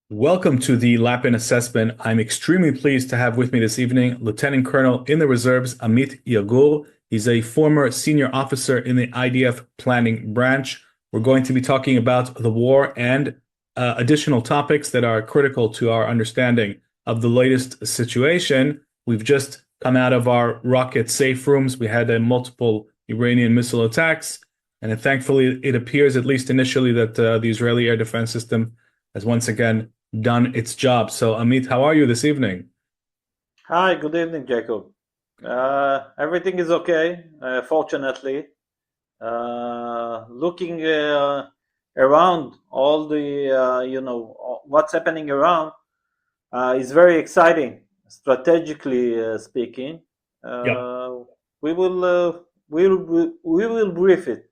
Welcome to the Lapin Assessment. I'm extremely pleased to have with me this evening Lieutenant Colonel in the Reserves, Amit Yagur. He's a former senior officer in the IDF Planning Branch. We're going to be talking about the war and additional topics that are critical to our understanding of the latest situation. We've just come out of our rocket safe rooms. We had multiple Iranian missile attacks, and thankfully it appears, at least initially, that the Israeli air defense system has once again done its job. So, Amit, how are you this evening? Hi, good evening, Jacob. Everything is okay, fortunately. Looking around all the, what's happening around is very exciting, strategically speaking. Yep. Uh, we will brief it.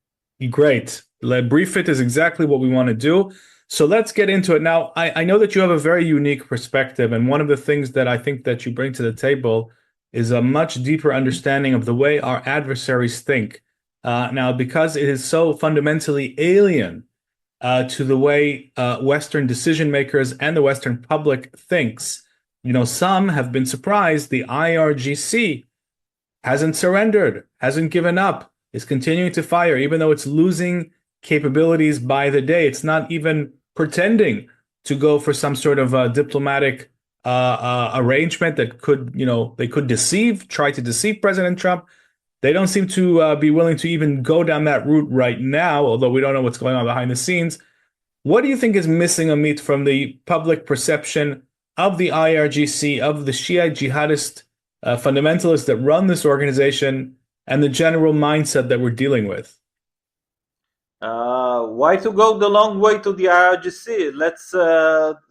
Great. Brief it is exactly what we want to do. So let's get into it. Now, I know that you have a very unique perspective, and one of the things that I think that you bring to the table is a much deeper understanding of the way our adversaries think. Now, because it is so fundamentally alien to the way Western decision makers and the Western public thinks, some have been surprised the IRGC hasn't surrendered, hasn't given up, is continuing to fire, even though it's losing capabilities by the day. It's not even pretending to go for some sort of diplomatic arrangement that could, they could try to deceive President Trump. They don't seem to be willing to even go down that route right now, although we don't know what's going on behind the scenes. What do you think is missing, Amit, from the public perception of the IRGC, of the Shia jihadist fundamentalists that run this organization, and the general mindset that we're dealing with? Why to go the long way to the IRGC? Let's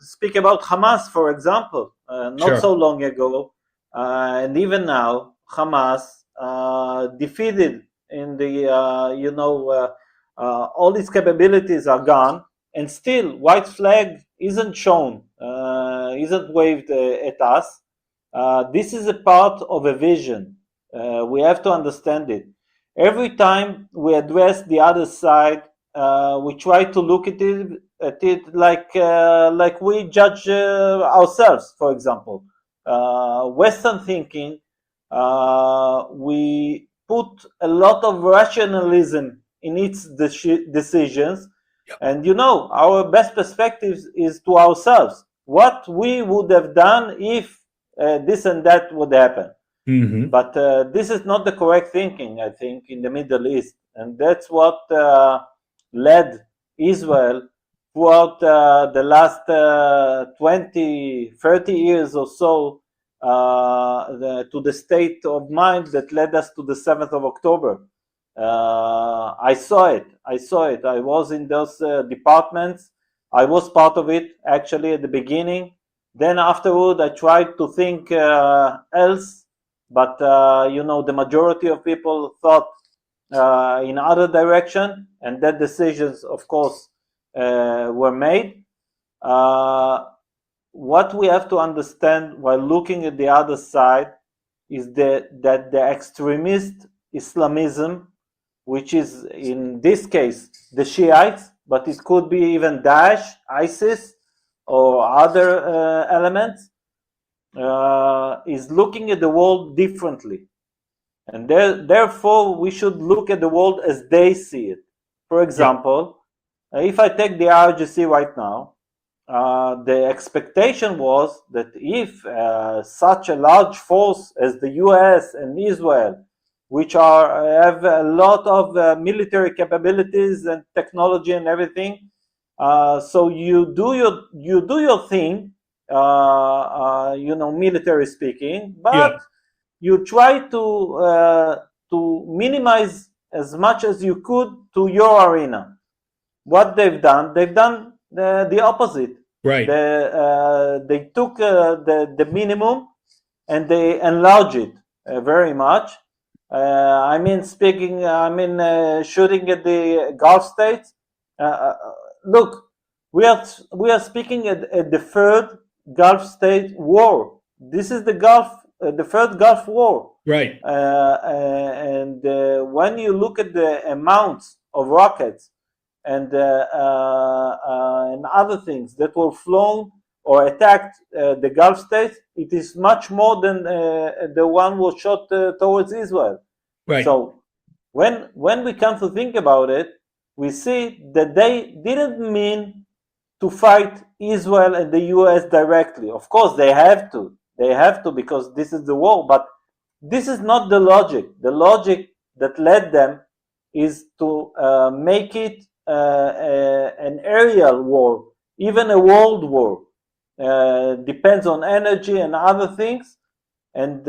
speak about Hamas, for example. Not so Sure. long ago, and even now, Hamas defeated in the, all its capabilities are gone, and still white flag isn't shown, isn't waved at us. This is a part of a vision. We have to understand it. Every time we address the other side, we try to look at it like we judge ourselves. For example, Western thinking, we put a lot of rationalism in its decisions, Yep. and our best perspective is to ourselves. What we would have done if this and that would happen. Hmm. But this is not the correct thinking, I think, in the Middle East. And that's what led Israel throughout the last 20, 30 years or so to the state of mind that led us to the 7th of October. I saw it. I saw it. I was in those departments. I was part of it, actually, at the beginning. Then afterward, I tried to think else, but the majority of people thought in other direction, and that decisions, of course, were made. Uh, what we have to understand while looking at the other side is that the extremist Islamism, which is in this case the Shiites, but it could be even Daesh, ISIS, or other elements, is looking at the world differently. And therefore, we should look at the world as they see it. For Yep. example, if I take the RGC right now, the expectation was that if such a large force as the US and Israel, which have a lot of military capabilities and technology and everything, so you do your thing, military speaking, but Yep. you try to minimize as much as you could to your arena. What they've done the opposite. Right. They took the minimum and they enlarge it very much. Shooting at the Gulf states. Look, we are speaking at the third Gulf state war. This is the third Gulf war, Right. and when you look at the amounts of rockets and other things that were flown or attacked the Gulf states, it is much more than the one was shot towards Israel. Right. So when we come to think about it, we see that they didn't mean to fight Israel and the US directly. Of course, they have to. They have to, because this is the war. But this is not the logic. The logic that led them is to make it an aerial war, even a world war. Depends on energy and other things. And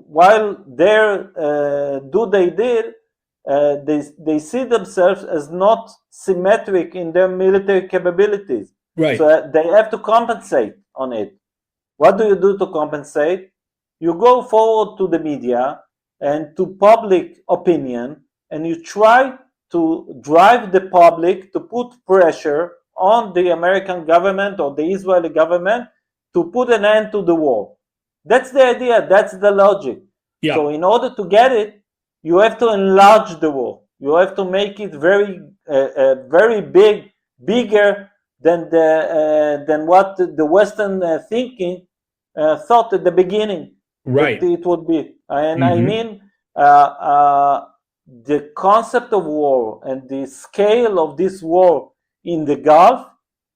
while they did, they see themselves as not symmetric in their military capabilities. Right. So they have to compensate on it. What do you do to compensate? You go forward to the media and to public opinion, and you try to drive the public to put pressure on the American government or the Israeli government to put an end to the war. That's the idea. That's the logic. Yeah. So in order to get it, you have to enlarge the war. You have to make it very, very big, bigger than what the Western thinking thought at the beginning. Right. That it would be. And Mhm. I mean, the concept of war and the scale of this war in the Gulf,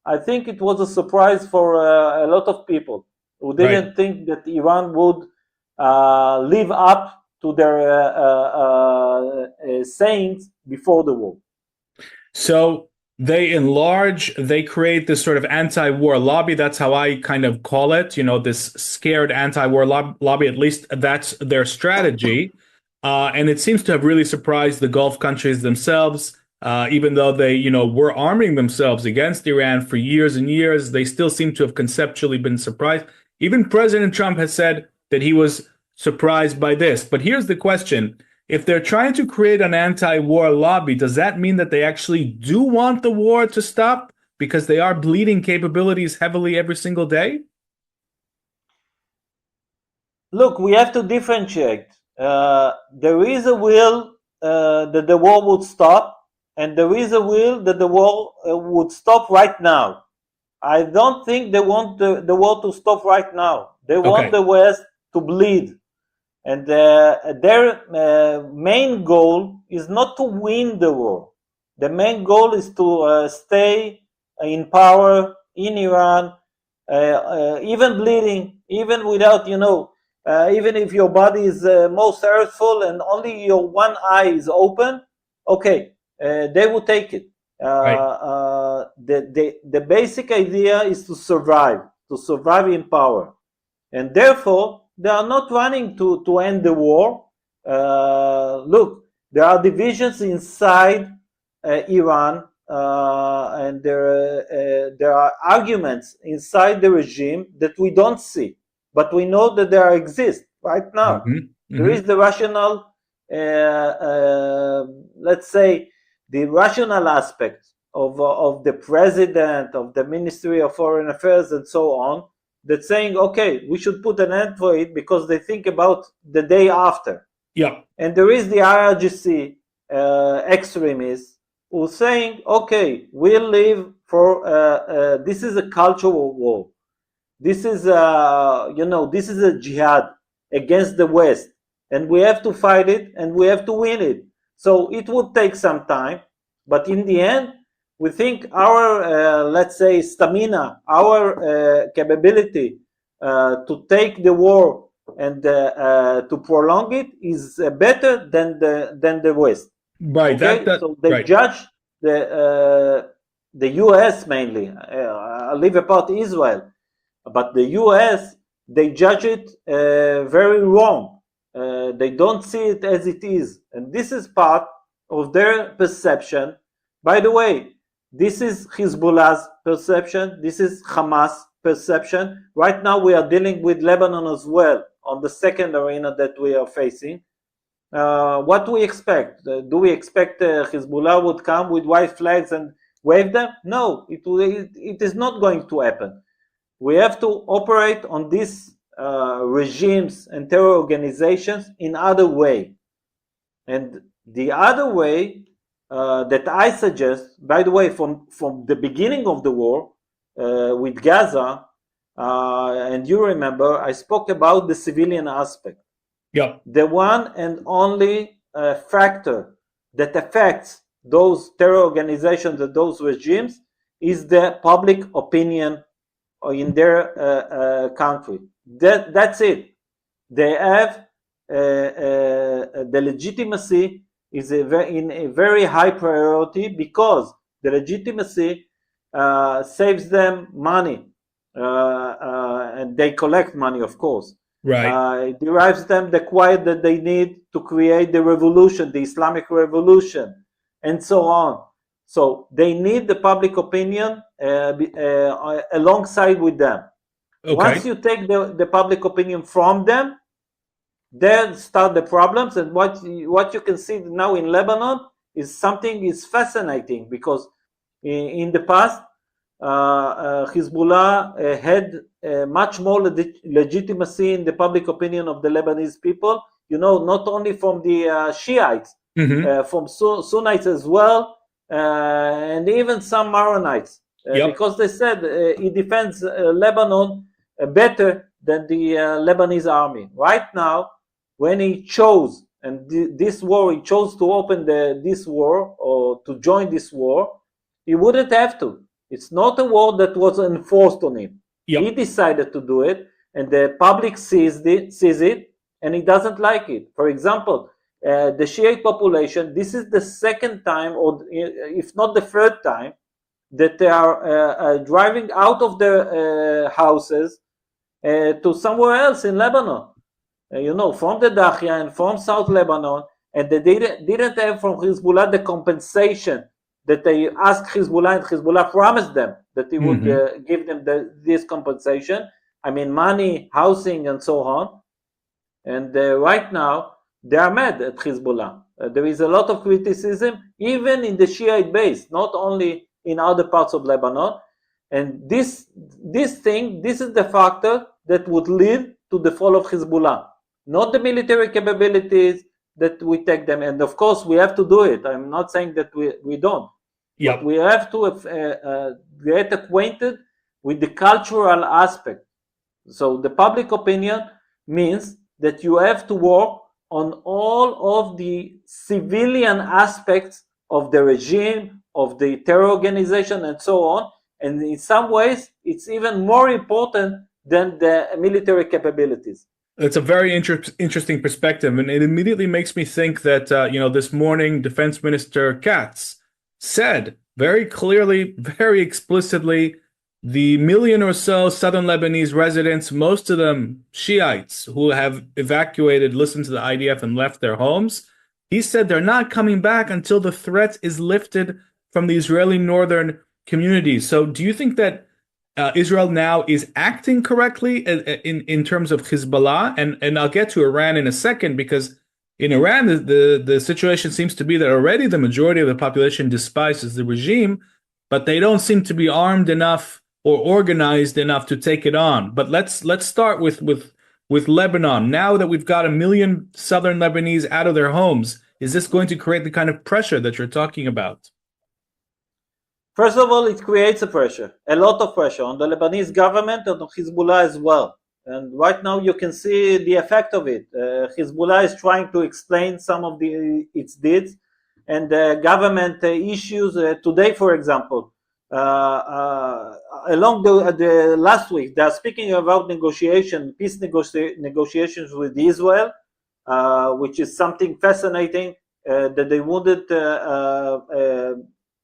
I think it was a surprise for a lot of people who didn't think that Iran would live up to their sayings before the war. So they enlarge, they create this sort of anti-war lobby. That's how I kind of call it, this scared anti-war lobby. At least that's their strategy. And it seems to have really surprised the Gulf countries themselves. Even though they, were arming themselves against Iran for years and years, they still seem to have conceptually been surprised. Even President Trump has said that he was surprised by this. But here's the question. If they're trying to create an anti-war lobby, does that mean that they actually do want the war to stop because they are bleeding capabilities heavily every single day? Look, we have to differentiate. There is a will that the war would stop, and there is a will that the war would stop right now. I don't think they want the war to stop right now. They want the West to bleed. And their main goal is not to win the war. The main goal is to stay in power in Iran, even bleeding, even without, even if your body is most hurtful and only your one eye is open, okay, they will take it. The basic idea is to survive in power. And therefore, they are not running to end the war. Look, there are divisions inside Iran, and there are arguments inside the regime that we don't see, but we know that they exist right now. Mm-hmm. There is the rational, let's say, the rational aspect of the president, of the Ministry of Foreign Affairs, and so on, that's saying, okay, we should put an end to it because they think about the day after. Yeah. And there is the IRGC extremists who are saying, okay, we'll live for, this is a cultural war. This is, this is a jihad against the West. And we have to fight it and we have to win it. So it would take some time. But in the end, we think our, let's say, stamina, our capability to take the war and to prolong it is better than the West. Right. Okay? So they judge the U.S. mainly. I leave apart Israel, but the U.S. they judge it very wrong. They don't see it as it is, and this is part of their perception. By the way, this is Hezbollah's perception. This is Hamas' perception. Right now we are dealing with Lebanon as well on the second arena that we are facing. What do we expect? Do we expect Hezbollah would come with white flags and wave them? No, it is not going to happen. We have to operate on these regimes and terror organizations in other way. And the other way that I suggest, by the way, from the beginning of the war with Gaza, and you remember, I spoke about the civilian aspect. Yep. The one and only factor that affects those terror organizations and those regimes is the public opinion in their country. That's it. They have the legitimacy is in a very high priority, because the legitimacy saves them money, and they collect money, of course. Right. It derives them the quiet that they need to create the revolution, the Islamic revolution, and so on. So they need the public opinion alongside with them. Okay. Once you take the public opinion from them, then start the problems. And what you can see now in Lebanon is something is fascinating, because in the past, Hezbollah had much more legitimacy in the public opinion of the Lebanese people, not only from the Shiites, from Sunnites as well, and even some Maronites, because they said he defends Lebanon better than the Lebanese army. Right now, when he chose, and this war, he chose to open this war, or to join this war, he wouldn't have to. It's not a war that was enforced on him. He decided to do it, and the public sees it, and he doesn't like it. For example, the Shiite population, this is the second time, or if not the third time, that they are driving out of their houses to somewhere else in Lebanon. From the Dahia and from South Lebanon, and they didn't have from Hezbollah the compensation that they asked Hezbollah, and Hezbollah promised them that he would give them this compensation. I mean, money, housing, and so on. And right now, they are mad at Hezbollah. There is a lot of criticism, even in the Shiite base, not only in other parts of Lebanon. And this is the factor that would lead to the fall of Hezbollah, not the military capabilities that we take them. And of course, we have to do it. I'm not saying that we don't. Yep. But we have to get acquainted with the cultural aspect. So the public opinion means that you have to work on all of the civilian aspects of the regime, of the terror organization, and so on. And in some ways, it's even more important than the military capabilities. It's a very interesting perspective, and it immediately makes me think that this morning, Defense Minister Katz said very clearly, very explicitly, the million or so southern Lebanese residents, most of them Shiites, who have evacuated, listened to the IDF, and left their homes, he said they're not coming back until the threat is lifted from the Israeli northern communities. So do you think that Israel now is acting correctly in terms of Hezbollah? And I'll get to Iran in a second, because in Iran, the situation seems to be that already the majority of the population despises the regime, but they don't seem to be armed enough or organized enough to take it on. But let's start with Lebanon. Now that we've got 1 million southern Lebanese out of their homes, is this going to create the kind of pressure that you're talking about? First of all, it creates a pressure, a lot of pressure on the Lebanese government and on Hezbollah as well. And right now you can see the effect of it. Hezbollah is trying to explain some of its deeds, and the government issues today, for example, along the last week, they are speaking about peace negotiations with Israel, which is something fascinating, that they weren't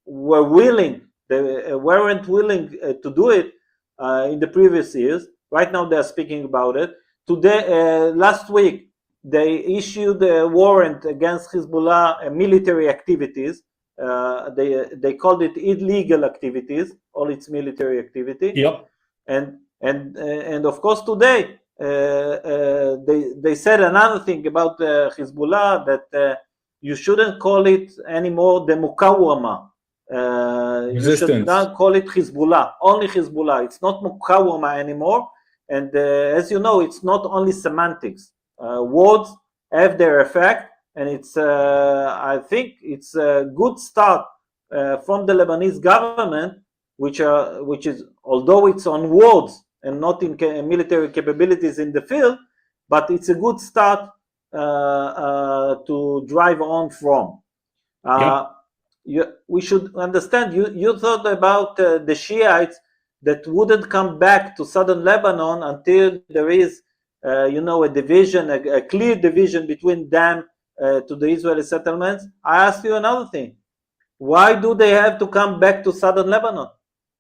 willing to do it in the previous years. Right now, they are speaking about it. Today, last week, they issued a warrant against Hezbollah military activities. They called it illegal activities, all its military activity. Yep. And of course, today they said another thing about Hezbollah, that you shouldn't call it anymore the Mukawama. You should not call it Hezbollah, only Hezbollah. It's not Mukawama anymore. And as you know, it's not only semantics. Words have their effect, and it's I think it's a good start from the Lebanese government, which is, although it's on words and not in military capabilities in the field, but it's a good start to drive on from. We should understand, you thought about the Shiites that wouldn't come back to southern Lebanon until there is a division, a clear division between them to the Israeli settlements. I ask you another thing. Why do they have to come back to southern Lebanon?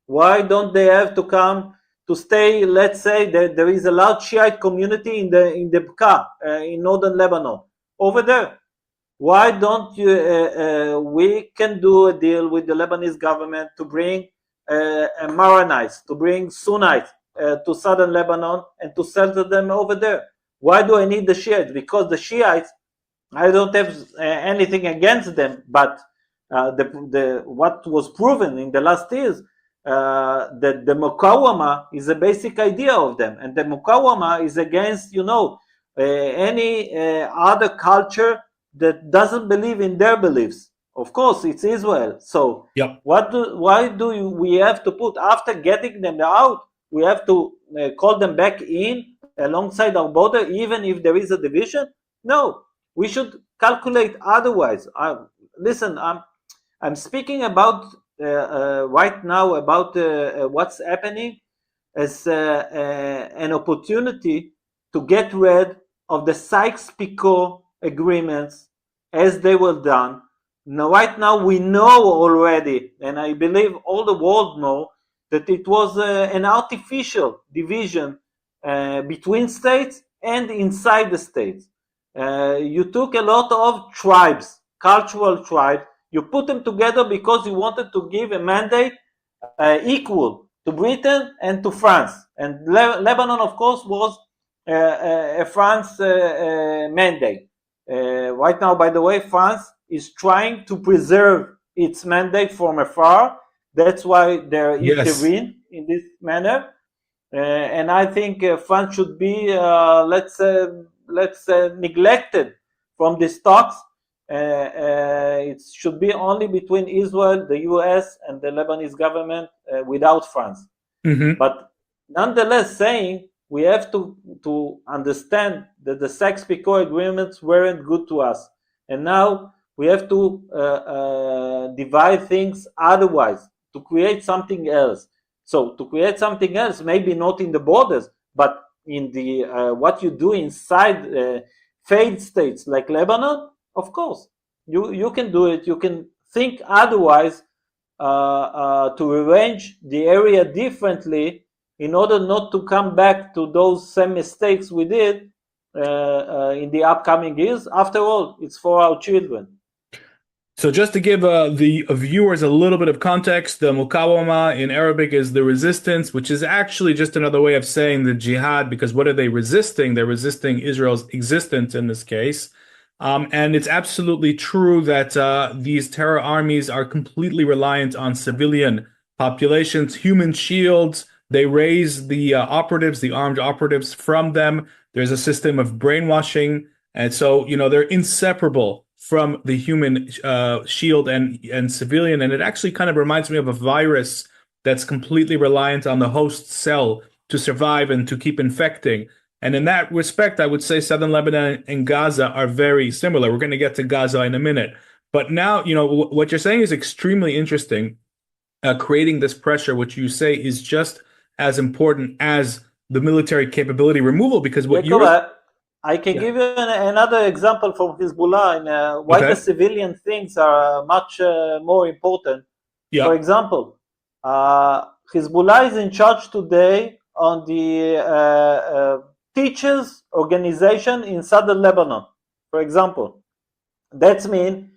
Why don't they have to come to stay? Let's say that there is a large Shiite community in the Bekaa, in northern Lebanon, over there. Why don't we can do a deal with the Lebanese government to bring Maronites, to bring Sunnites to southern Lebanon and to settle them over there? Why do I need the Shiites? Because the Shiites, I don't have anything against them, but what was proven in the last years, that the Mukawama is a basic idea of them, and the Mukawama is against any other culture that doesn't believe in their beliefs. Of course, it's Israel. So why do we have to put, after getting them out, we have to call them back in alongside our border, even if there is a division? No, we should calculate otherwise. Listen, I'm speaking about right now about what's happening as an opportunity to get rid of the Sykes-Picot agreements as they were done. Now, right now we know already, and I believe all the world know, that it was an artificial division between states and inside the states. You took a lot of tribes, cultural tribes, you put them together because you wanted to give a mandate equal to Britain and to France. And Lebanon, of course, was a France mandate. Right now, by the way, France is trying to preserve its mandate from afar. That's why they're intervening in this manner. And I think France should be, let's say, neglected from these talks. It should be only between Israel, the US, and the Lebanese government without France. But nonetheless, saying we have to understand that the Sykes-Picot agreements weren't good to us, and now we have to divide things otherwise to create something else. So to create something else, maybe not in the borders, but in the what you do inside failed states like Lebanon, of course, you can do it. You can think otherwise to arrange the area differently in order not to come back to those same mistakes we did in the upcoming years. After all, it's for our children. So just to give the viewers a little bit of context, the Mukawama in Arabic is the resistance, which is actually just another way of saying the jihad, because what are they resisting? They're resisting Israel's existence in this case. And it's absolutely true that these terror armies are completely reliant on civilian populations, human shields. They raise the operatives, the armed operatives from them. There's a system of brainwashing. And so, they're inseparable from the human shield and civilian. And it actually kind of reminds me of a virus that's completely reliant on the host cell to survive and to keep infecting. And in that respect, I would say southern Lebanon and Gaza are very similar. We're going to get to Gaza in a minute. But now, what you're saying is extremely interesting. Creating this pressure, which you say is just as important as the military capability removal, because what I can give you another example from Hezbollah and why the civilian things are much more important. For example, Hezbollah is in charge today on the teachers organization in southern Lebanon, for example. That means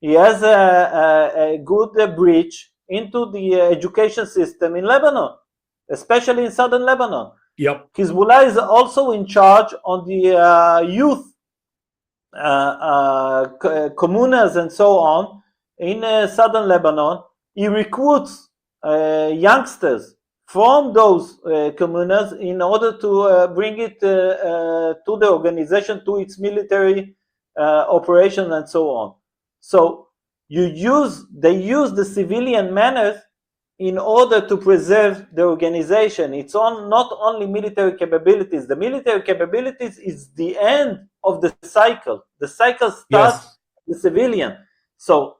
he has a good bridge into the education system in Lebanon, especially in southern Lebanon. Hezbollah is also in charge on the youth communas and so on in southern Lebanon. He recruits youngsters from those communas in order to bring it to the organization, to its military operation and so on. So they use the civilian manners in order to preserve the organization. It's not only military capabilities. The military capabilities is the end of the cycle. The cycle starts with civilian. So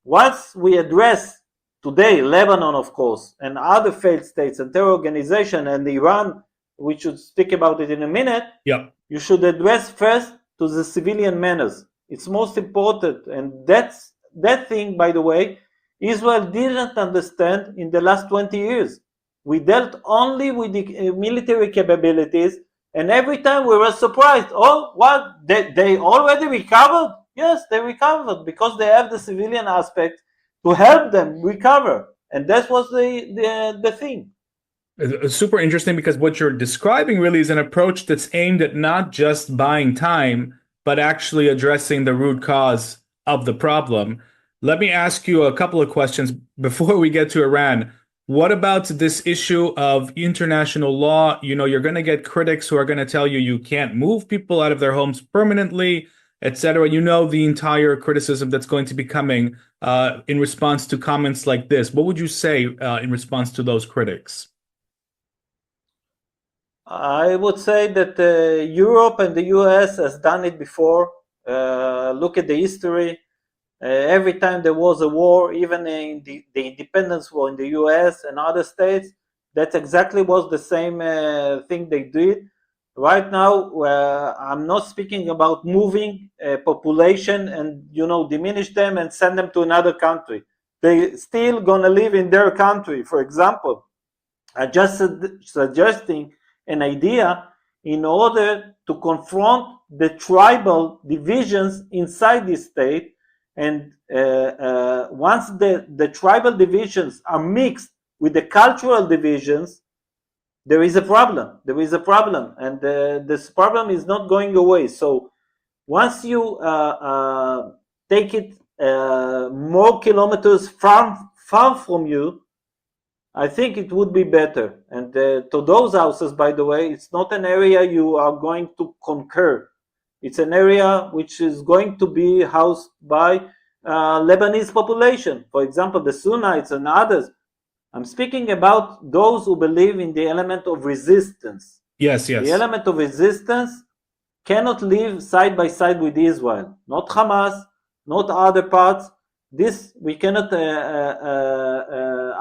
once we address today Lebanon, of course, and other failed states and terror organization and Iran, we should speak about it in a minute. You should address first to the civilian menace. It's most important, and that thing, by the way, Israel didn't understand in the last 20 years. We dealt only with the military capabilities, and every time we were surprised. Oh, what? They already recovered? Yes, they recovered because they have the civilian aspect to help them recover. And that was the thing. It's super interesting because what you're describing really is an approach that's aimed at not just buying time, but actually addressing the root cause of the problem. Let me ask you a couple of questions before we get to Iran. What about this issue of international law? You know, you're going to get critics who are going to tell you you can't move people out of their homes permanently, etc. You know the entire criticism that's going to be coming in response to comments like this. What would you say in response to those critics? I would say that Europe and the US has done it before. Look at the history. Every time there was a war, even in the independence war in the US and other states, that exactly was the same thing they did. Right now, I'm not speaking about moving population and diminish them and send them to another country. They still gonna live in their country. For example, I just suggesting an idea in order to confront the tribal divisions inside the state. And once the tribal divisions are mixed with the cultural divisions, there is a problem. There is a problem, and this problem is not going away. So once you take it more kilometers far from you, I think it would be better. And to those houses, by the way, it's not an area you are going to conquer. It's an area which is going to be housed by Lebanese population. For example, the Sunnites and others. I'm speaking about those who believe in the element of resistance. Yes. The element of resistance cannot live side by side with Israel. Not Hamas, not other parts. This we cannot,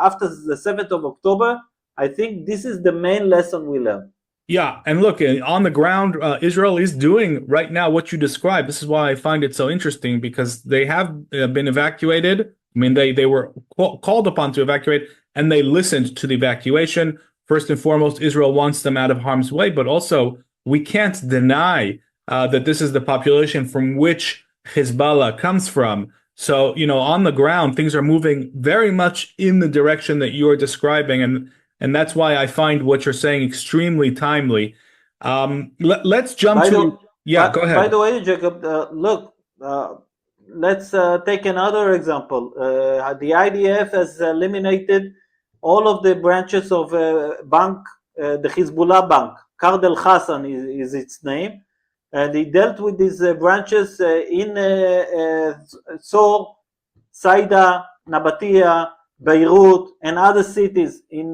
after the 7th of October, I think this is the main lesson we learn. Yeah, and look, on the ground, Israel is doing right now what you described. This is why I find it so interesting, because they have been evacuated. I mean, they were called upon to evacuate, and they listened to the evacuation. First and foremost, Israel wants them out of harm's way, but also we can't deny that this is the population from which Hezbollah comes from. So, on the ground, things are moving very much in the direction that you are describing, and that's why I find what you're saying extremely timely. Let's jump to... Yeah, go ahead. By the way, Jacob, look, let's take another example. The IDF has eliminated all of the branches of bank, the Hezbollah bank. Kard el-Hassan is its name. And he dealt with these branches in Sor, Saida, Nabatia, Beirut, and other cities in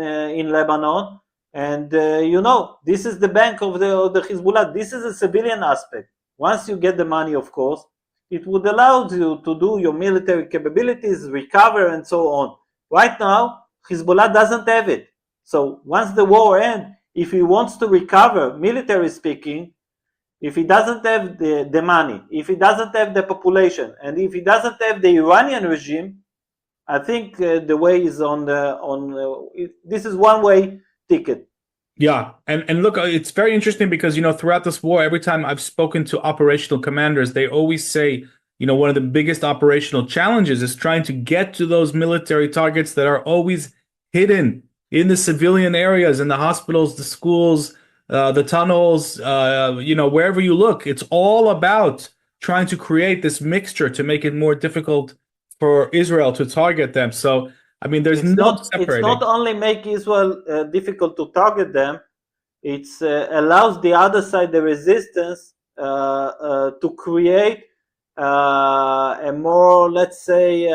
Lebanon. And this is the bank of the Hezbollah. This is a civilian aspect. Once you get the money, of course, it would allow you to do your military capabilities, recover, and so on. Right now, Hezbollah doesn't have it. So once the war ends, if he wants to recover, military speaking, if he doesn't have the money, if he doesn't have the population, and if he doesn't have the Iranian regime, I think the way is this is one-way ticket. Yeah, and look, it's very interesting because, throughout this war, every time I've spoken to operational commanders, they always say, one of the biggest operational challenges is trying to get to those military targets that are always hidden in the civilian areas, in the hospitals, the schools, the tunnels, wherever you look. It's all about trying to create this mixture to make it more difficult for Israel to target them. So, I mean, there's no separating. It's not only make Israel difficult to target them, it allows the other side, the resistance, to create a more, let's say,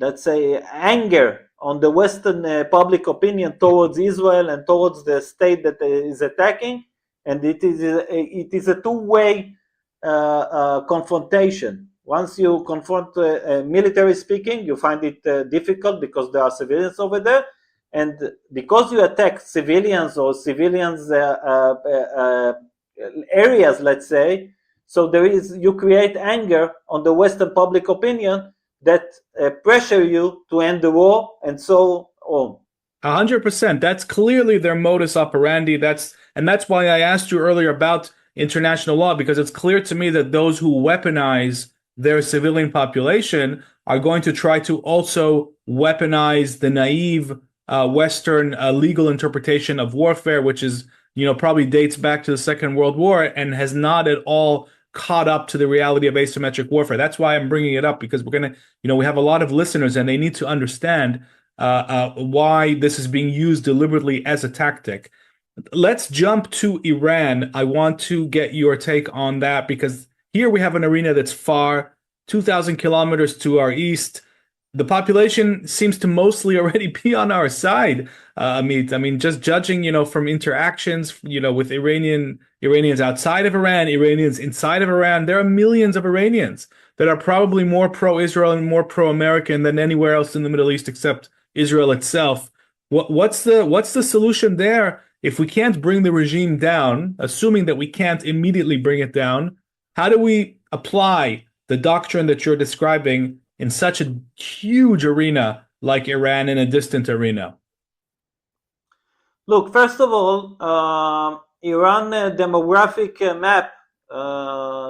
let's say, anger on the Western public opinion towards Israel and towards the state that is attacking, and it is a two-way confrontation. Once you confront military speaking, you find it difficult because there are civilians over there, and because you attack civilians or civilians areas, let's say, so you create anger on the Western public opinion that pressure you to end the war, and so on. 100%. That's clearly their modus operandi. That's why I asked you earlier about international law, because it's clear to me that those who weaponize their civilian population are going to try to also weaponize the naive Western legal interpretation of warfare, which is, probably dates back to the Second World War and has not at all caught up to the reality of asymmetric warfare. That's why I'm bringing it up, because we have a lot of listeners and they need to understand why this is being used deliberately as a tactic. Let's jump to Iran. I want to get your take on that, because here we have an arena that's far, 2,000 kilometers to our east. The population seems to mostly already be on our side, Amit. I mean, just judging, from interactions, with Iranians outside of Iran, Iranians inside of Iran, there are millions of Iranians that are probably more pro-Israel and more pro-American than anywhere else in the Middle East except Israel itself. What's the solution there? If we can't bring the regime down, assuming that we can't immediately bring it down, how do we apply the doctrine that you're describing in such a huge arena like Iran, in a distant arena? Look, first of all, Iran demographic map,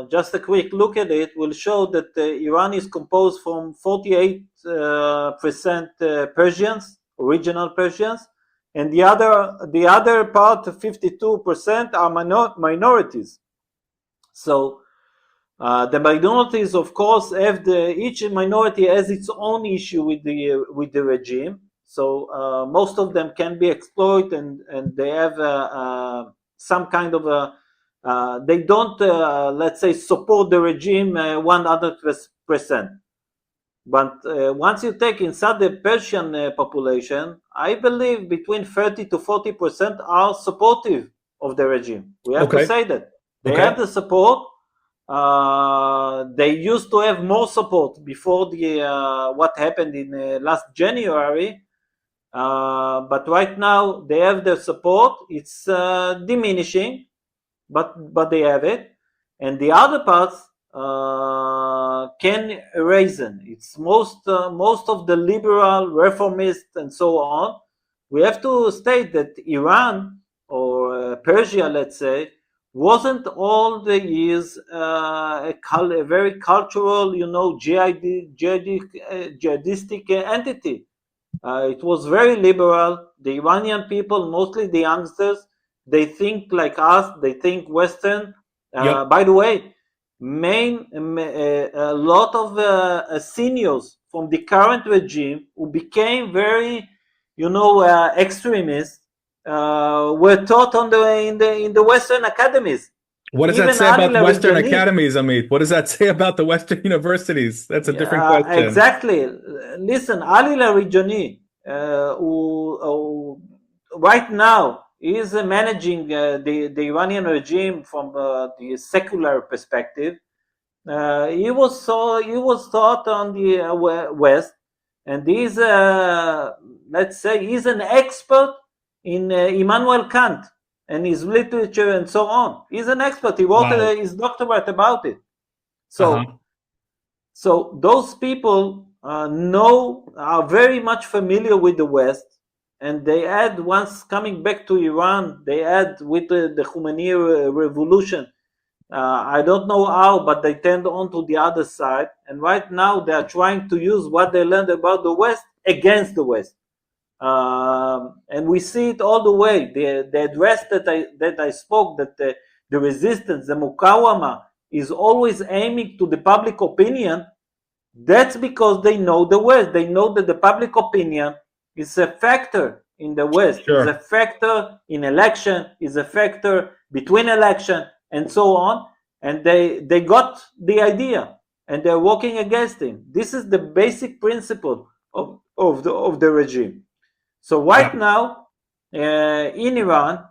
just a quick look at it, will show that Iran is composed from 48% Persians, original Persians, and the other part, 52%, are minorities. So the minorities, of course, each minority has its own issue with the regime. So most of them can be exploited, and they have some kind of they don't, let's say, support the regime 100%. But once you take inside the Persian population, I believe between 30 to 40% are supportive of the regime. We have to say that they have the support. They used to have more support before what happened in last January, but right now they have their support. It's diminishing, but they have it, and the other parts can reason. It's most of the liberal reformists and so on. We have to state that Iran or Persia, let's say, wasn't all the years a very cultural, jihadistic entity. It was very liberal. The Iranian people, mostly the youngsters, they think like us. They think Western. By the way, a lot of seniors from the current regime who became very, extremists, were taught in the Western academies. What does that say about Western academies, Amit? What does that say about the Western universities? That's a different question. Exactly. Listen, Ali Larijani, who right now is managing the Iranian regime from the secular perspective. He was taught on the West, and he's let's say he's an expert in Immanuel Kant and his literature and so on. He's an expert. He wrote his doctorate about it. So, so those people are very much familiar with the West, and they had, once coming back to Iran, they had with the Khomeini revolution. I don't know how, but they turned on to the other side, and right now they are trying to use what they learned about the West against the West. And we see it all the way. The address that I spoke, that the resistance, the mukawama, is always aiming to the public opinion. That's because they know the West. They know that the public opinion is a factor in the West. It's a factor in election. Is a factor between election and so on. And they got the idea, and they're working against him. This is the basic principle of the regime. So right now, in Iran,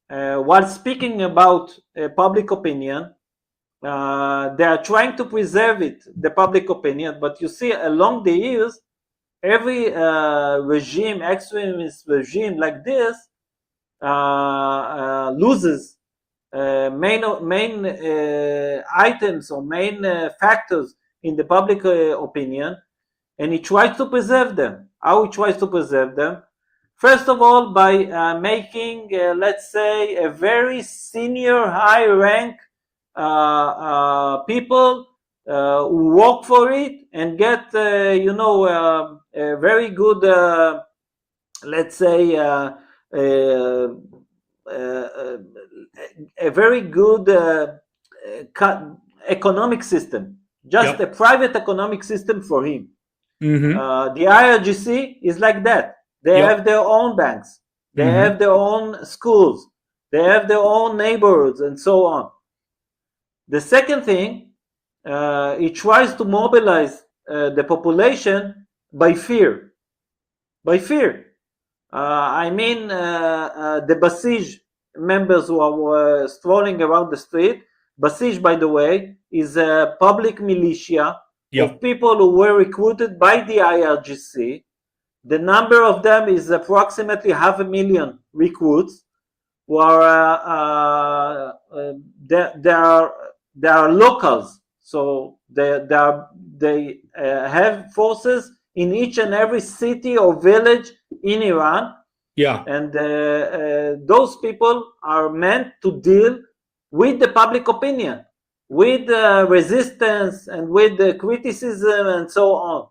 while speaking about public opinion, they are trying to preserve it, the public opinion. But you see, along the years, every regime, extremist regime like this, loses main items or main factors in the public opinion, and he tries to preserve them. How he tries to preserve them? First of all, by making, let's say, a very senior, high rank people who work for it and get, a very good, let's say, a very good economic system, just a private economic system for him. The IRGC is like that. They have their own banks, they have their own schools, they have their own neighborhoods, and so on. The second thing, it tries to mobilize the population by fear. By fear. I mean, the Basij members who are strolling around the street. Basij, by the way, is a public militia of people who were recruited by the IRGC. The number of them is approximately 500,000 recruits who are they are locals, so they have forces in each and every city or village in Iran. And those people are meant to deal with the public opinion, with resistance and with the criticism and so on.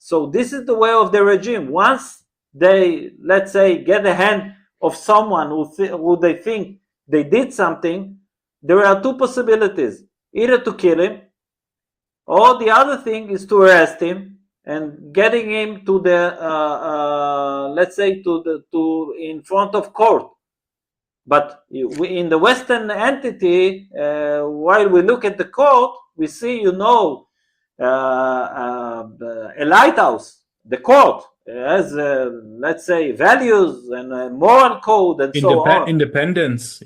So this is the way of the regime. Once they, let's say, get a hand of someone who they think they did something, there are two possibilities: either to kill him, or the other thing is to arrest him and getting him to the let's say to in front of court. But in the Western entity, while we look at the court, we see, a lighthouse. The court has, let's say, values and a moral code and so on. Independence,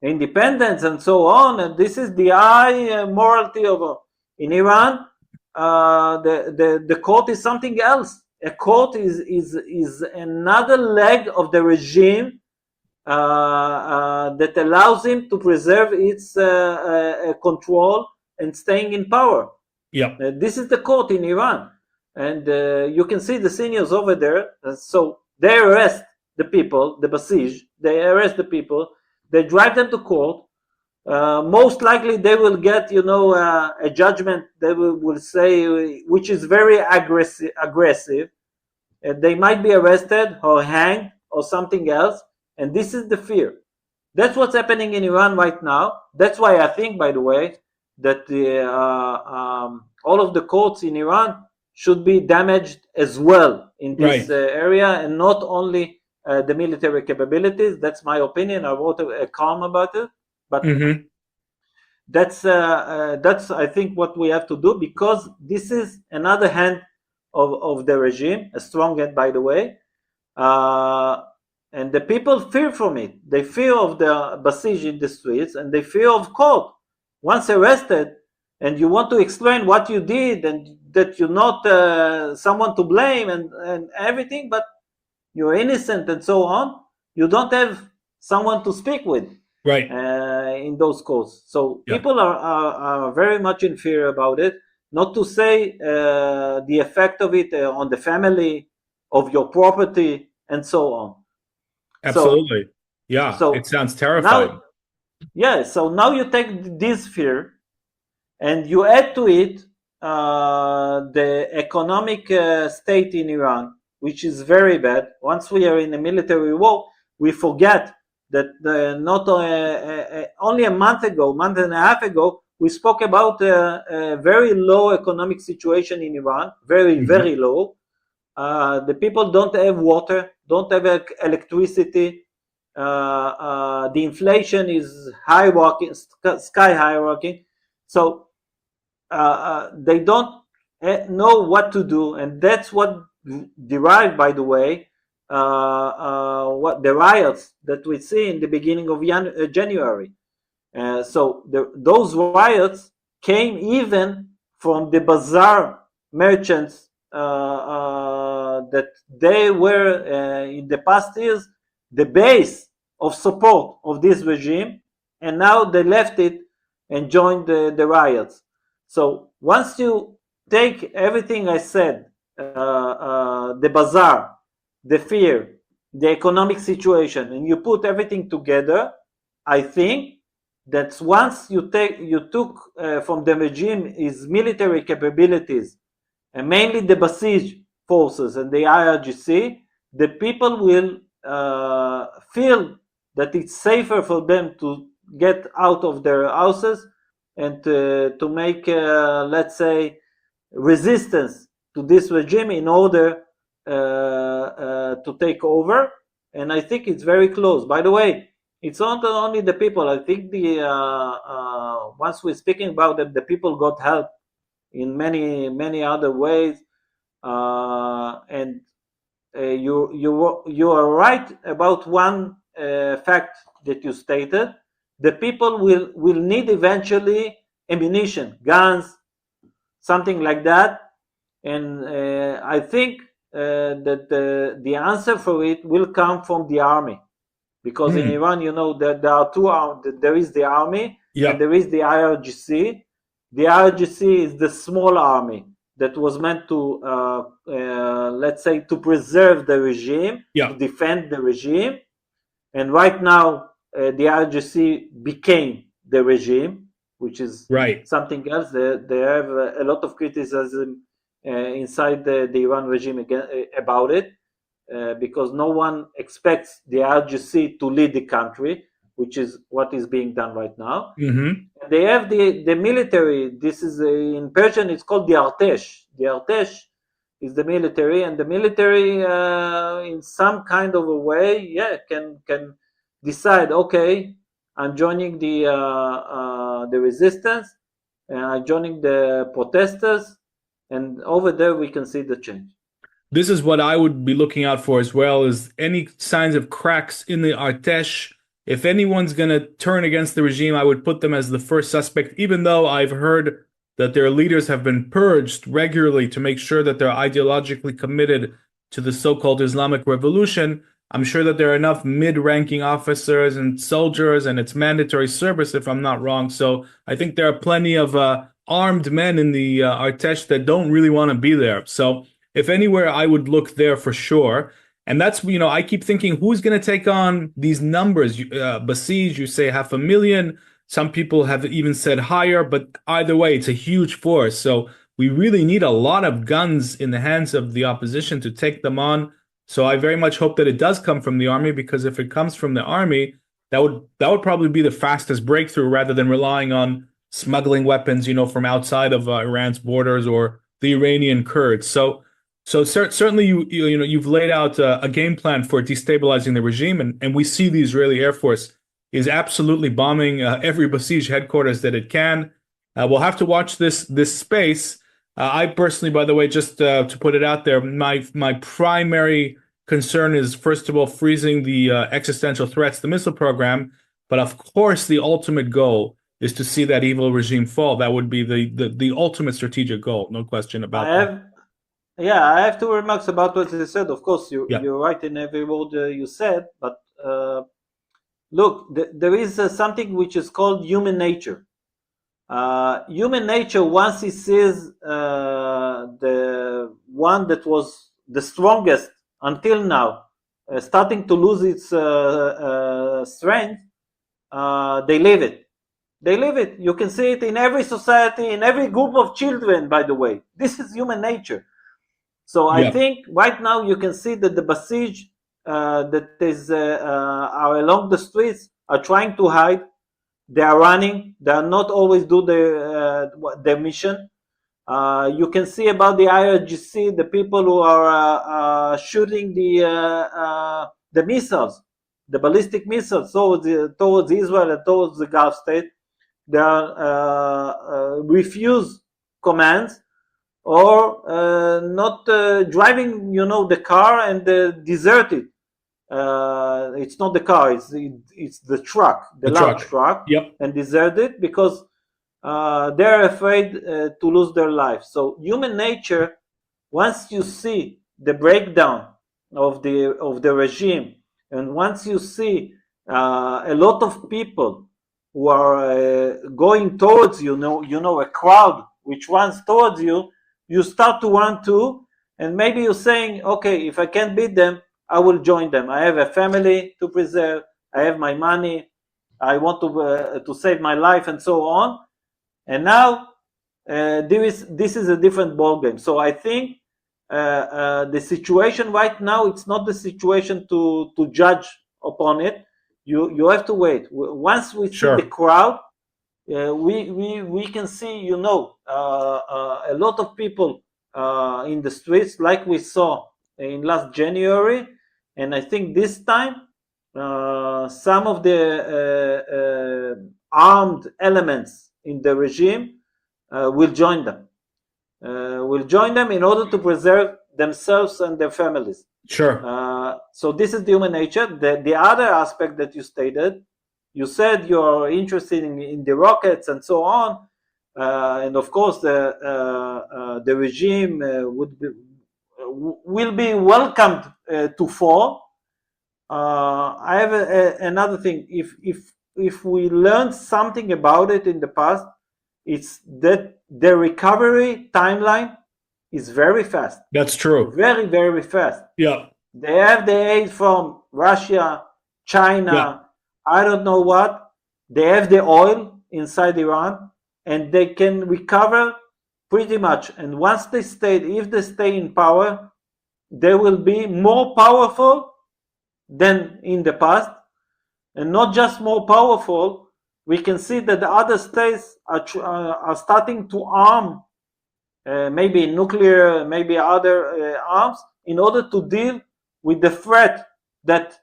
independence and so on. And this is the high morality of in Iran. The court is something else. A court is another leg of the regime that allows him to preserve its control and staying in power. This is the court in Iran, and you can see the seniors over there. So they arrest the people, the Basij. They arrest the people. They drive them to court. Most likely they will get, a judgment they will say, which is very aggressive. They might be arrested or hanged or something else. And this is the fear. That's what's happening in Iran right now. That's why I think, by the way, that all of the courts in Iran should be damaged as well in this area, and not only the military capabilities. That's my opinion. I wrote a column about it, but that's I think what we have to do, because this is another hand of the regime, a strong hand, by the way, and the people fear from it. They fear of the Basij in the streets, and they fear of court. Once arrested, and you want to explain what you did and that you're not someone to blame and everything, but you're innocent and so on, you don't have someone to speak with in those courts. So people are very much in fear about it, not to say the effect of it on the family, of your property, and so on. Absolutely. So it sounds terrifying. So now you take this fear and you add to it the economic state in Iran, which is very bad. Once we are in a military war, we forget that not only a month and a half ago, we spoke about a very low economic situation in Iran, very, very low. The people don't have water, don't have electricity. The inflation is sky high rocking. So they don't know what to do, and that's what derived, by the way, what the riots that we see in the beginning of January. So those riots came even from the bazaar merchants that they were in the past years the base of support of this regime, and now they left it and joined the riots. So once you take everything I said, the bazaar, the fear, the economic situation, and you put everything together, I think that once you took from the regime his military capabilities, and mainly the Basij forces and the IRGC, the people will feel that it's safer for them to get out of their houses and to make, let's say, resistance to this regime in order to take over. And I think it's very close. By the way, it's not only the people. I think once we're speaking about them, the people got help in many other ways. And you are right about one fact that you stated. The people will need eventually ammunition, guns, something like that. And I think that the answer for it will come from the army, because in Iran, you know, that there are two arms. There is the army, and there is the IRGC. The IRGC is the small army that was meant to, let's say, to preserve the regime, to defend the regime. And right now, the IRGC became the regime, which is something else. They have a lot of criticism inside the Iran regime about it, because no one expects the IRGC to lead the country, which is what is being done right now. They have the military. This is in Persian, it's called the Artesh. The Artesh is the military, and the military, in some kind of a way, can decide, okay, I'm joining the resistance, and I'm joining the protesters, and over there we can see the change. This is what I would be looking out for as well, is any signs of cracks in the Artesh. If anyone's going to turn against the regime, I would put them as the first suspect, even though I've heard that their leaders have been purged regularly to make sure that they're ideologically committed to the so-called Islamic Revolution. I'm sure that there are enough mid-ranking officers and soldiers, and it's mandatory service, if I'm not wrong. So I think there are plenty of armed men in the Artesh that don't really want to be there. So if anywhere, I would look there for sure. And that's, you know, I keep thinking, who's going to take on these numbers? Basij, you say 500,000. Some people have even said higher, but either way, it's a huge force. So we really need a lot of guns in the hands of the opposition to take them on. So I very much hope that it does come from the army, because if it comes from the army, that would probably be the fastest breakthrough, rather than relying on smuggling weapons, you know, from outside of Iran's borders or the Iranian Kurds. So certainly you've laid out a game plan for destabilizing the regime, and we see the Israeli Air Force is absolutely bombing every Basij headquarters that it can. We'll have to watch this space. I personally, by the way, just to put it out there, my primary concern is, first of all, freezing the existential threats, the missile program. But of course, the ultimate goal is to see that evil regime fall. That would be the ultimate strategic goal, no question about that. I have two remarks about what you said. Of course, you're right in every word you said, but look, there is something which is called human nature. Human nature, once it sees the one that was the strongest until now starting to lose its strength, they leave it. They leave it. You can see it in every society, in every group of children, by the way. This is human nature. So I think right now you can see that the Basij that are along the streets are trying to hide. They are running. They are not always do their mission. You can see about the IRGC, the people who are shooting the missiles, the ballistic missiles towards Israel and towards the Gulf state. They refuse commands. or not driving, the car and desert it. It's not the car; it's the truck, the large truck, Yep. and desert it because they're afraid to lose their life. So human nature, once you see the breakdown of the regime, and once you see a lot of people who are going towards a crowd which runs towards you, you start to run too, and maybe you're saying, okay, if I can't beat them, I will join them. I have a family to preserve. I have my money. I want to save my life and so on. And now this is a different ballgame. So I think the situation right now, it's not the situation to judge upon it. You have to wait. Once we see the crowd, we can see a lot of people in the streets like we saw in last January, and I think this time some of the armed elements in the regime will join them. Will join them in order to preserve themselves and their families. Sure. So this is the human nature. The other aspect that you stated, you said you're interested in the rockets and so on, and of course the regime will be welcomed to fall. I have another thing. If we learned something about it in the past, it's that the recovery timeline is very fast. That's true. Very, very fast. Yeah. They have the aid from Russia, China, I don't know what. They have the oil inside Iran, and they can recover pretty much. And once if they stay in power, they will be more powerful than in the past. And not just more powerful, we can see that the other states are starting to arm, maybe nuclear, maybe other arms, in order to deal with the threat that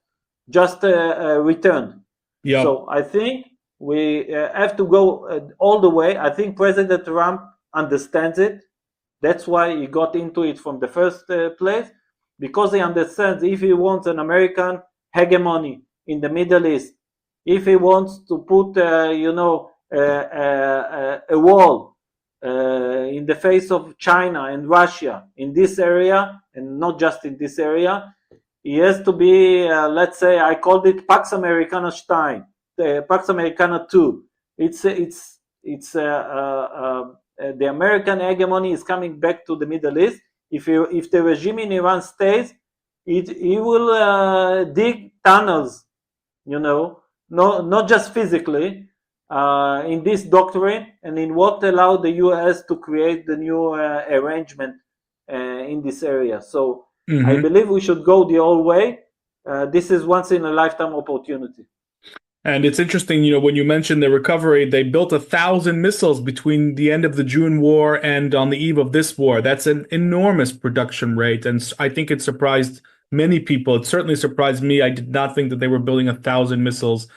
just returned. Yep. So I think we have to go all the way. I think President Trump understands it. That's why he got into it from the first place, because he understands if he wants an American hegemony in the Middle East, if he wants to put, a wall in the face of China and Russia in this area, and not just in this area, he has to be, let's say, I called it Pax Americana Stein, Pax Americana 2. The American hegemony is coming back to the Middle East. If the regime in Iran stays, he will dig tunnels, not just physically, in this doctrine and in what allowed the US to create the new arrangement in this area. So I believe we should go the whole way. This is once in a lifetime opportunity. And it's interesting, when you mentioned the recovery, they built 1,000 missiles between the end of the June war and on the eve of this war. That's an enormous production rate. And I think it surprised many people. It certainly surprised me. I did not think that they were building 1,000 missiles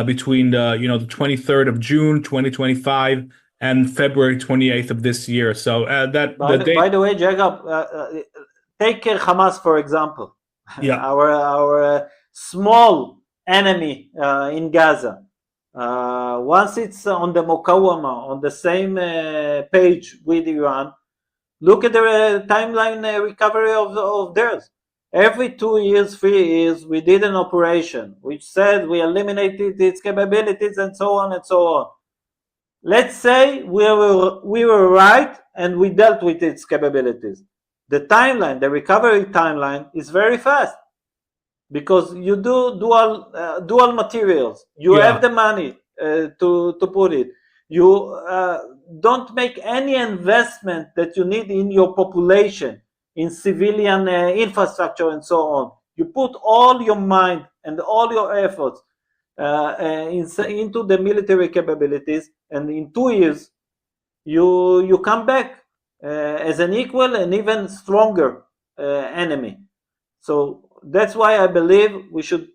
between the 23rd of June, 2025 and February 28th of this year. So by the way, Jacob, take Hamas, for example. Yeah. Our small enemy in Gaza. Once it's on the Mukawama, on the same page with Iran, look at the timeline recovery of theirs. Every 2 years, 3 years, we did an operation which said we eliminated its capabilities and so on and so on. Let's say we were right and we dealt with its capabilities. The timeline, the recovery timeline, is very fast, because you do dual materials. You have the money to put it. You don't make any investment that you need in your population, in civilian infrastructure and so on. You put all your mind and all your efforts into the military capabilities, and in 2 years you come back as an equal and even stronger enemy. So that's why I believe we should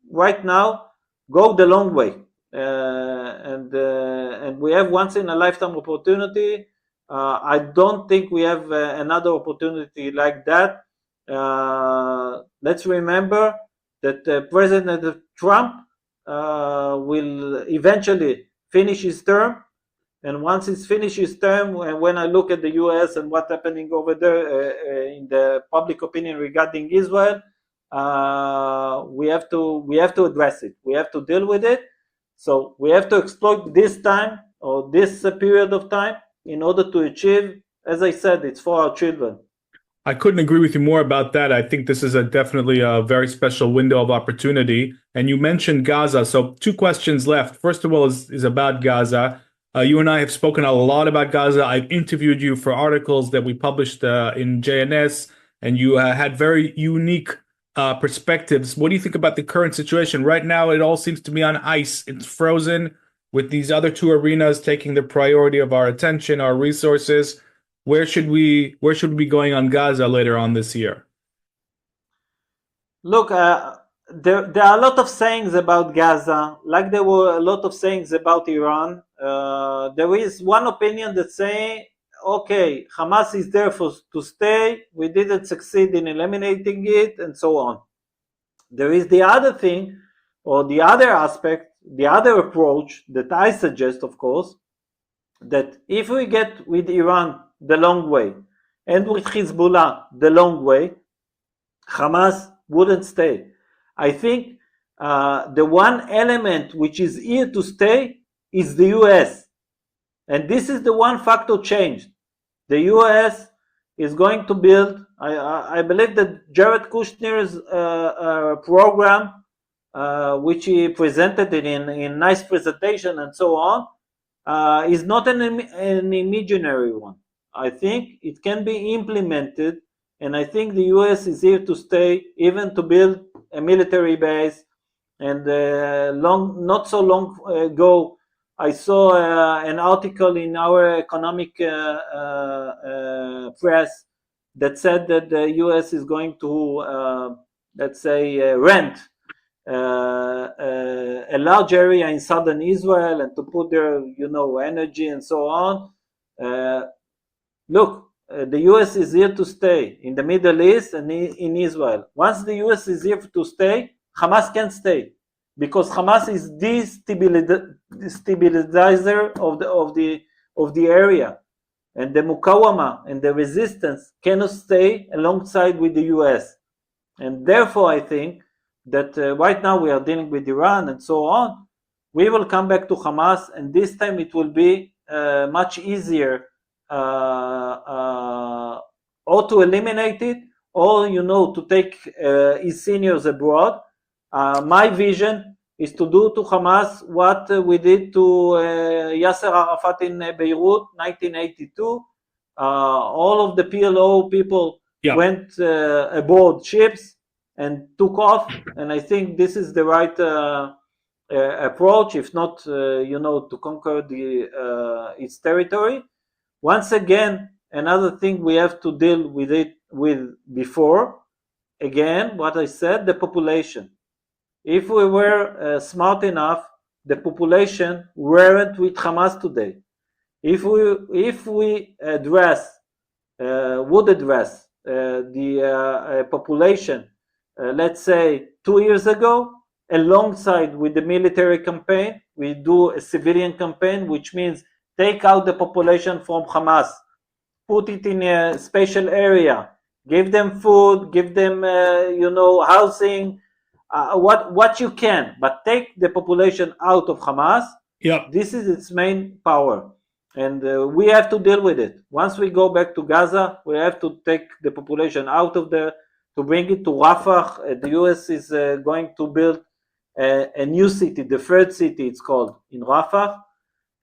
right now go the long way, and we have once in a lifetime opportunity. I don't think we have another opportunity like that. Let's remember that President Trump will eventually finish his term, and once he's finished his term, and when I look at the U.S. and what's happening over there in the public opinion regarding Israel, we have to address it. We have to deal with it. So we have to exploit this time or this period of time in order to achieve, as I said, it's for our children. I couldn't agree with you more about that. I think this is definitely a very special window of opportunity. And you mentioned Gaza. So two questions left. First of all is about Gaza. You and I have spoken a lot about Gaza. I've interviewed you for articles that we published in JNS, and you had very unique perspectives. What do you think about the current situation? Right now, it all seems to be on ice. It's frozen, with these other two arenas taking the priority of our attention, our resources. Where should we be going on Gaza later on this year? Look, there are a lot of sayings about Gaza, like there were a lot of sayings about Iran. There is one opinion that say, okay, Hamas is there to stay, we didn't succeed in eliminating it, and so on. There is the other thing, or the other aspect, the other approach that I suggest, of course, that if we get with Iran the long way, and with Hezbollah the long way, Hamas wouldn't stay. I think the one element which is here to stay is the US. And this is the one factor changed. The US is going to build, I believe that Jared Kushner's program, which he presented in nice presentation and so on, is not an imaginary one. I think it can be implemented, and I think the US is here to stay, even to build a military base. And not so long ago, I saw an article in our economic press that said that the US is going to, let's say, rent a large area in southern Israel and to put their, energy and so on. Look, the US is here to stay in the Middle East and in Israel. Once the US is here to stay, Hamas can't stay, because Hamas is the stabilizer of the area, and the Mukawama and the resistance cannot stay alongside with the US. And therefore, I think that right now we are dealing with Iran and so on. We will come back to Hamas, and this time it will be much easier or to eliminate it, or to take his seniors abroad. My vision is to do to Hamas what we did to Yasser Arafat in Beirut, 1982. All of the PLO people went aboard ships and took off, and I think this is the right approach, if not, to conquer its territory. Once again, another thing we have to deal with before, again, what I said, the population. If we were smart enough, the population weren't with Hamas today. If we would address the population, let's say 2 years ago, alongside with the military campaign, we do a civilian campaign, which means take out the population from Hamas, put it in a special area, give them food, give them housing, what you can, but take the population out of Hamas. This is its main power, and we have to deal with it. Once we go back to Gaza, we have to take the population out of there, to bring it to Rafah. The US is going to build a new city, the third city it's called, in Rafah.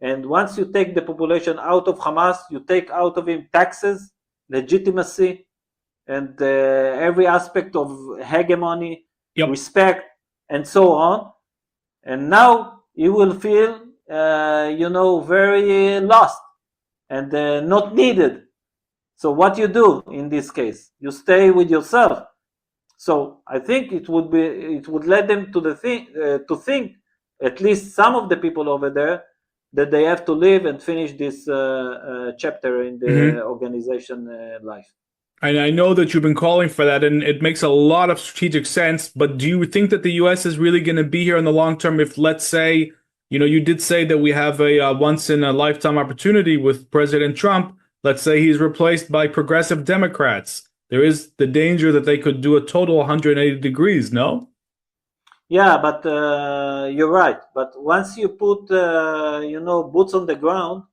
And once you take the population out of Hamas, you take out of him taxes, legitimacy, and every aspect of hegemony, respect, and so on. And now you will feel, very lost and not needed. So what you do in this case? You stay with yourself. So I think it would lead them to think, at least some of the people over there, that they have to live and finish this chapter in the organization life. And I know that you've been calling for that, and it makes a lot of strategic sense. But do you think that the U.S. is really going to be here in the long term? If, let's say, you did say that we have a once in a lifetime opportunity with President Trump. Let's say he's replaced by progressive Democrats. There is the danger that they could do a total 180 degrees, no? Yeah, but you're right. But once you put, boots on the ground,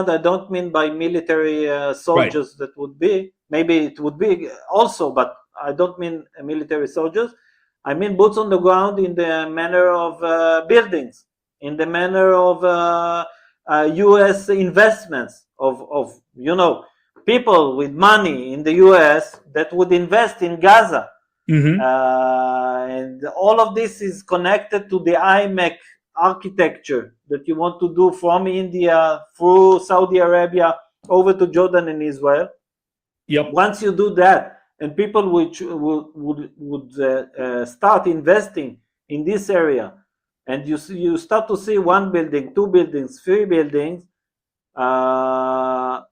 I don't mean by military Right. soldiers. That would be, maybe it would be also, but I don't mean military soldiers. I mean boots on the ground in the manner of buildings, in the manner of U.S. investments, of people with money in the U.S. that would invest in Gaza. And all of this is connected to the IMEC architecture that you want to do from India through Saudi Arabia over to Jordan and Israel. Yep. Once you do that, and people which would start investing in this area, and you start to see one building, two buildings, three buildings, now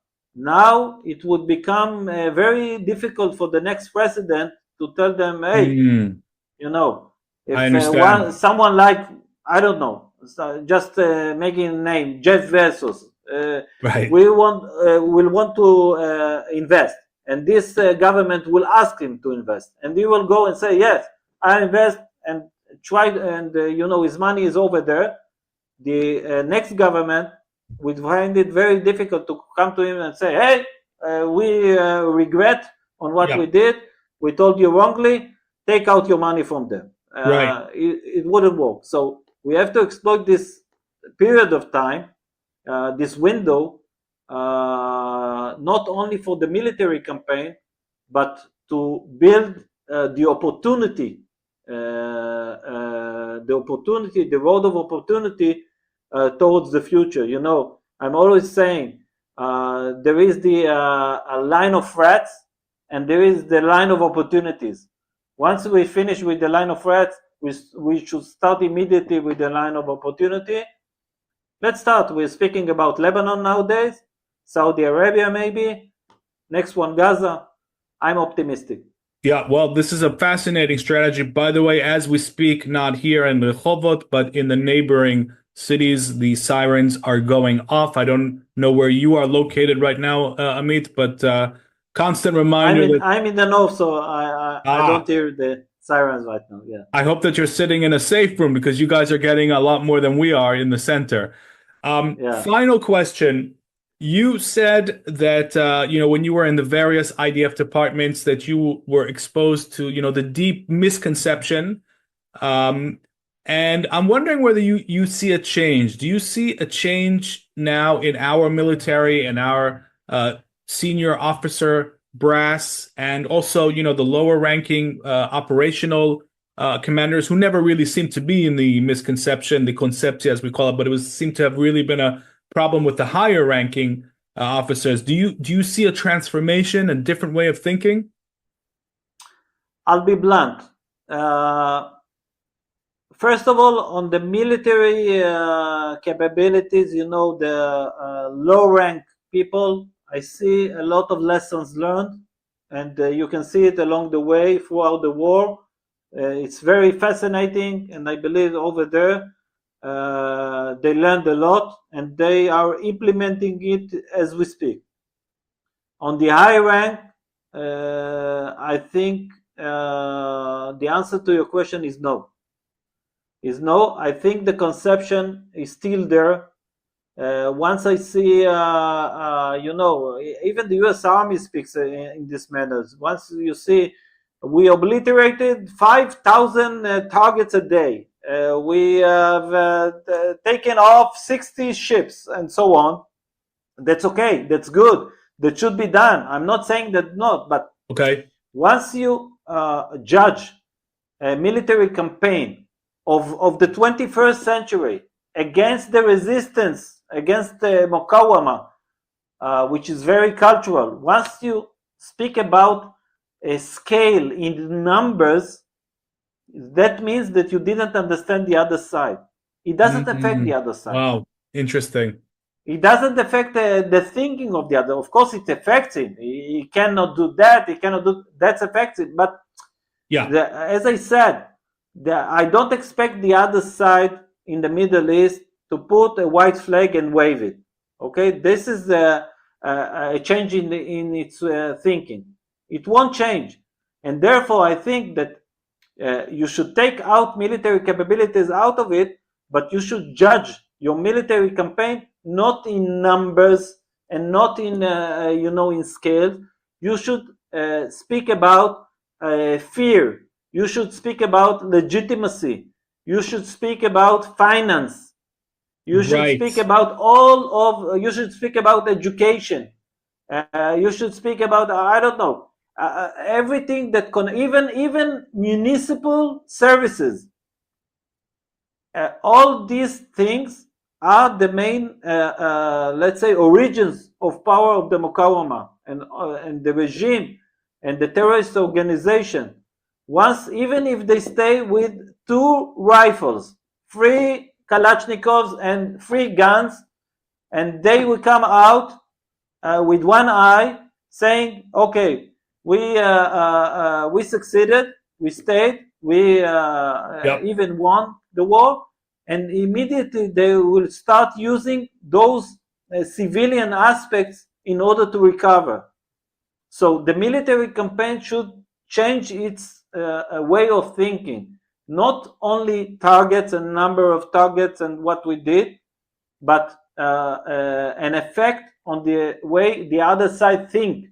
it would become very difficult for the next president to tell them, hey, I if someone like, I don't know, just making a name, Jeff Bezos, right. will want to invest, and this government will ask him to invest, and he will go and say, yes, I invest, and try, and his money is over there. The next government would find it very difficult to come to him and say, hey, we regret on what we did. We told you wrongly. Take out your money from them. Right. It wouldn't work. So we have to exploit this period of time, this window, not only for the military campaign, but to build the opportunity, the road of opportunity towards the future. I'm always saying there is the line of threats, and there is the line of opportunities. Once we finish with the line of threats, we should start immediately with the line of opportunity. Let's start. We're speaking about Lebanon nowadays, Saudi Arabia maybe, next one Gaza. I'm optimistic. Yeah, well, this is a fascinating strategy. By the way, as we speak, not here in Rehovot, but in the neighboring cities, the sirens are going off. I don't know where you are located right now, Amit, but constant reminder I'm in the north, so I don't hear the sirens right now. Yeah. I hope that you're sitting in a safe room because you guys are getting a lot more than we are in the center. Final question. You said that, when you were in the various IDF departments that you were exposed to, the deep misconception. And I'm wondering whether you see a change. Do you see a change now in our military and our senior officer brass, and also, the lower ranking operational commanders who never really seemed to be in the misconception, the conceptia as we call it, but seemed to have really been a problem with the higher ranking officers. Do you see a transformation, a different way of thinking? I'll be blunt. First of all, on the military capabilities, the low rank people, I see a lot of lessons learned, and you can see it along the way throughout the war. It's very fascinating, and I believe over there they learned a lot, and they are implementing it as we speak. On the high rank, I think the answer to your question is no. I think the conception is still there. Once I see, even the U.S. Army speaks in this manner. Once you see, we obliterated 5,000 targets a day. We have taken off 60 ships and so on. That's okay. That's good. That should be done. I'm not saying that not, but okay. Once you judge a military campaign of the 21st century against the resistance, against the Mokawama, which is very cultural, once you speak about a scale in numbers, that means that you didn't understand the other side. It doesn't affect the other side. Wow. Interesting. It doesn't affect the thinking of the other. Of course, it affects it. He cannot do that. He cannot do that. Affects it. But as I said, I don't expect the other side in the Middle East to put a white flag and wave it. Okay, this is a change in its thinking. It won't change, and therefore I think that you should take out military capabilities out of it, but you should judge your military campaign not in numbers and not in in scale. You should speak about fear. You should speak about legitimacy. You should speak about finance. You should speak about you should speak about education. You should speak about, I don't know, everything that even municipal services. All these things are the main, let's say, origins of power of the Muqawama and the regime and the terrorist organization. Once, even if they stay with 2 rifles, 3 Kalashnikovs and 3 guns, and they will come out with one eye saying, okay, we succeeded, we stayed, we even won the war, and immediately they will start using those civilian aspects in order to recover. So the military campaign should change its way of thinking, not only targets and number of targets and what we did, but an effect on the way the other side think,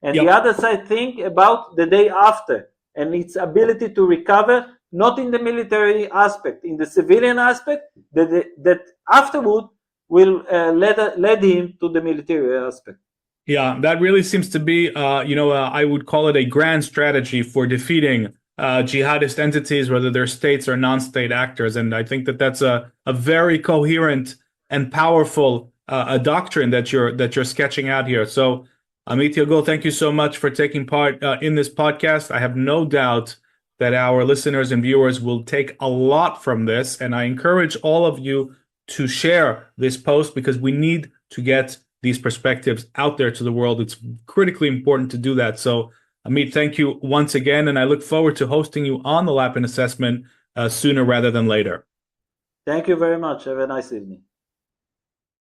and the other side think about the day after and its ability to recover, not in the military aspect, in the civilian aspect that afterward will lead him to the military aspect. Yeah, that really seems to be, I would call it a grand strategy for defeating jihadist entities, whether they're states or non-state actors. And I think that that's a very coherent and powerful a doctrine that you're sketching out here. So, Amit Yagur, thank you so much for taking part in this podcast. I have no doubt that our listeners and viewers will take a lot from this, and I encourage all of you to share this post because we need to get these perspectives out there to the world. It's critically important to do that. So, Amit, thank you once again, and I look forward to hosting you on the Lapin Assessment sooner rather than later. Thank you very much. Have a nice evening.